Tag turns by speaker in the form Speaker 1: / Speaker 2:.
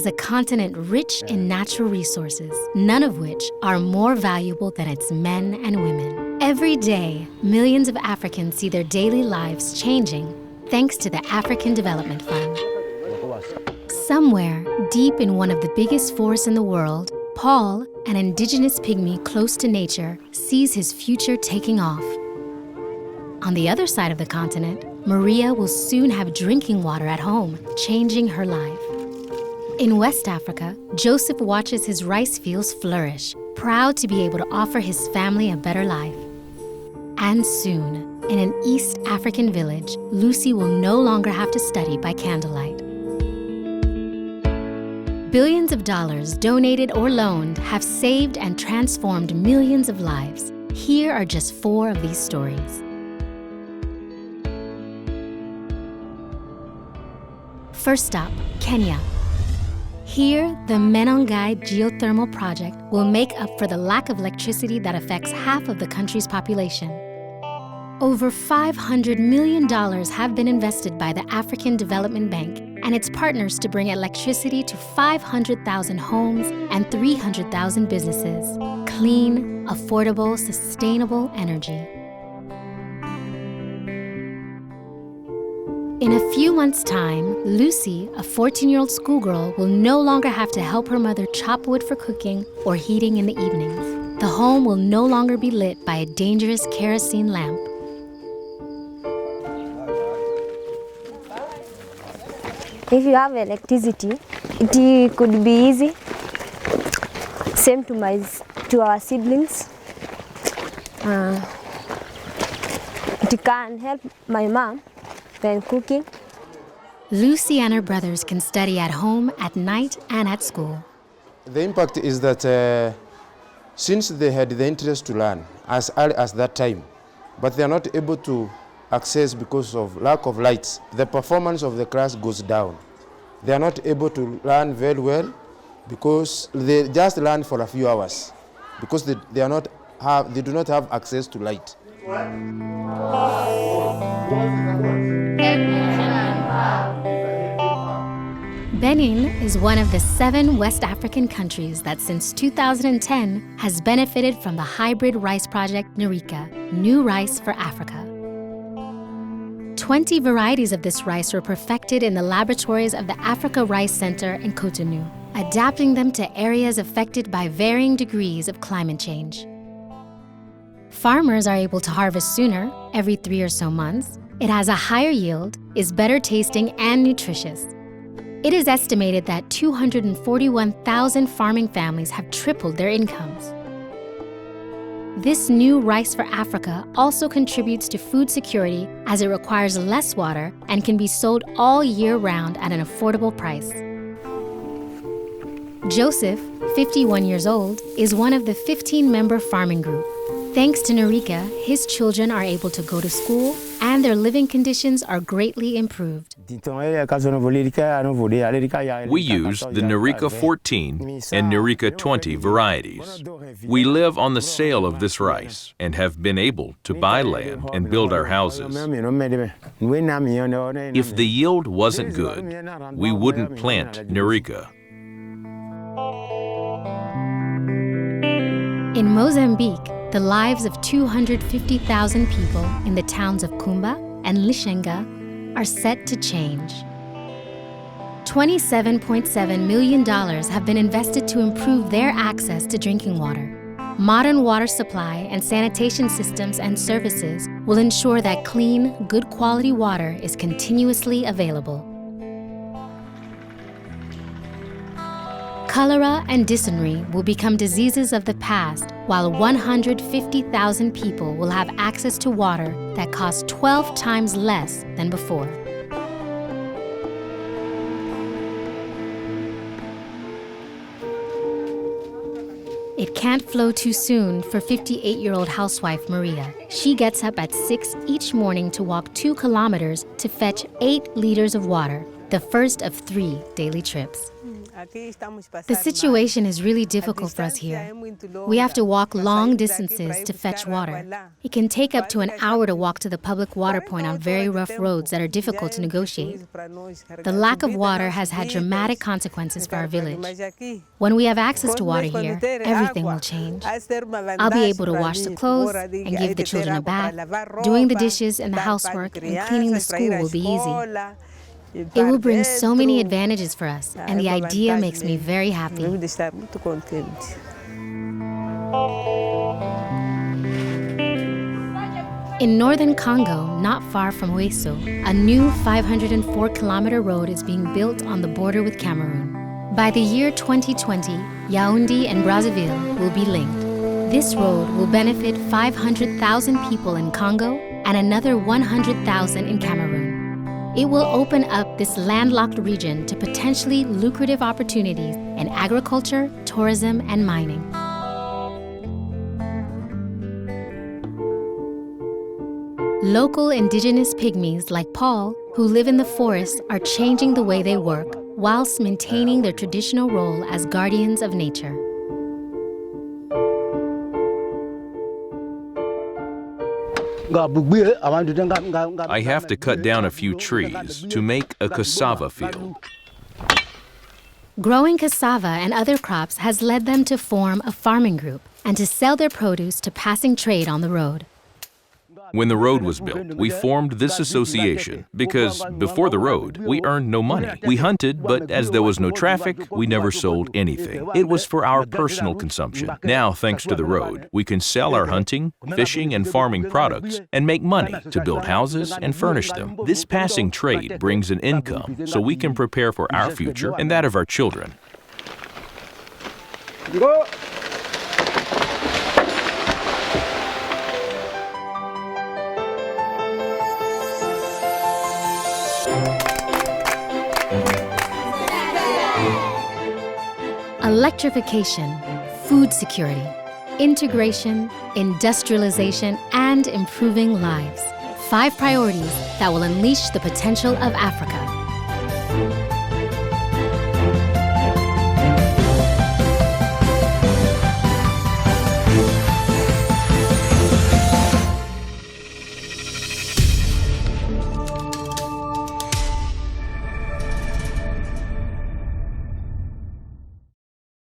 Speaker 1: is a continent rich in natural resources, none of which are more valuable than its men and women. Every day, millions of Africans see their daily lives changing thanks to the African Development Fund. Somewhere deep in one of the biggest forests in the world, Paul, an indigenous pygmy close to nature, sees his future taking off. On the other side of the continent, Maria will soon have drinking water at home, changing her life. In West Africa, Joseph watches his rice fields flourish, proud to be able to offer his family a better life. And soon, in an East African village, Lucy will no longer have to study by candlelight. Billions of dollars donated or loaned have saved and transformed millions of lives. Here are just 4 of these stories. First up, Kenya. Here, the Menengai geothermal project will make up for the lack of electricity that affects half of the country's population. Over $500 million have been invested by the African Development Bank and its partners to bring electricity to 500,000 homes and 300,000 businesses. Clean, affordable, sustainable energy. In a few months' time, Lucy, a 14-year-old schoolgirl, will no longer have to help her mother chop wood for cooking or heating in the evenings. The home will no longer be lit by a dangerous kerosene lamp.
Speaker 2: If you have electricity, it could be easy. Same to our siblings. It can help my mom when cooking.
Speaker 1: Lucy and her brothers can study at home, at night, and at school.
Speaker 3: The impact is that since they had the interest to learn as early as that time, but they are not able to access because of lack of lights, the performance of the class goes down. They are not able to learn very well because they just learn for a few hours because they do not have access to light.
Speaker 1: Benin is one of the 7 West African countries that since 2010 has benefited from the hybrid rice project Nerica, New Rice for Africa. 20 varieties of this rice were perfected in the laboratories of the Africa Rice Center in Cotonou, adapting them to areas affected by varying degrees of climate change. Farmers are able to harvest sooner, every 3 or so months. It has a higher yield, is better tasting and nutritious. It is estimated that 241,000 farming families have tripled their incomes. This new Rice for Africa also contributes to food security as it requires less water and can be sold all year round at an affordable price. Joseph, 51 years old, is one of the 15-member farming group. Thanks to Nerica, his children are able to go to school and their living conditions are greatly improved.
Speaker 4: We use the Nerica 14 and Nerica 20 varieties. We live on the sale of this rice and have been able to buy land and build our houses. If the yield wasn't good, we wouldn't plant Nerica.
Speaker 1: In Mozambique, the lives of 250,000 people in the towns of Kumba and Lishenga are set to change. $27.7 million have been invested to improve their access to drinking water. Modern water supply and sanitation systems and services will ensure that clean, good quality water is continuously available. Cholera and dysentery will become diseases of the past, while 150,000 people will have access to water that costs 12 times less than before. It can't flow too soon for 58-year-old housewife Maria. She gets up at 6 each morning to walk 2 kilometers to fetch 8 liters of water, the first of 3 daily trips. The situation is really difficult for us here. We have to walk long distances to fetch water. It can take up to an hour to walk to the public water point on very rough roads that are difficult to negotiate. The lack of water has had dramatic consequences for our village. When we have access to water here, everything will change. I'll be able to wash the clothes and give the children a bath. Doing the dishes and the housework and cleaning the school will be easy. It will bring so many advantages for us, and the idea makes me very happy. In northern Congo, not far from Weso, a new 504-kilometer road is being built on the border with Cameroon. By the year 2020, Yaoundé and Brazzaville will be linked. This road will benefit 500,000 people in Congo and another 100,000 in Cameroon. It will open up this landlocked region to potentially lucrative opportunities in agriculture, tourism, and mining. Local indigenous pygmies like Paul, who live in the forest, are changing the way they work whilst maintaining their traditional role as guardians of nature.
Speaker 4: I have to cut down a few trees to make a cassava field.
Speaker 1: Growing cassava and other crops has led them to form a farming group and to sell their produce to passing trade on the road.
Speaker 4: When the road was built, we formed this association because before the road, we earned no money. We hunted, but as there was no traffic, we never sold anything. It was for our personal consumption. Now, thanks to the road, we can sell our hunting, fishing, and farming products and make money to build houses and furnish them. This passing trade brings an income so we can prepare for our future and that of our children.
Speaker 1: Electrification, food security, integration, industrialization, and improving lives. 5 priorities that will unleash the potential of Africa.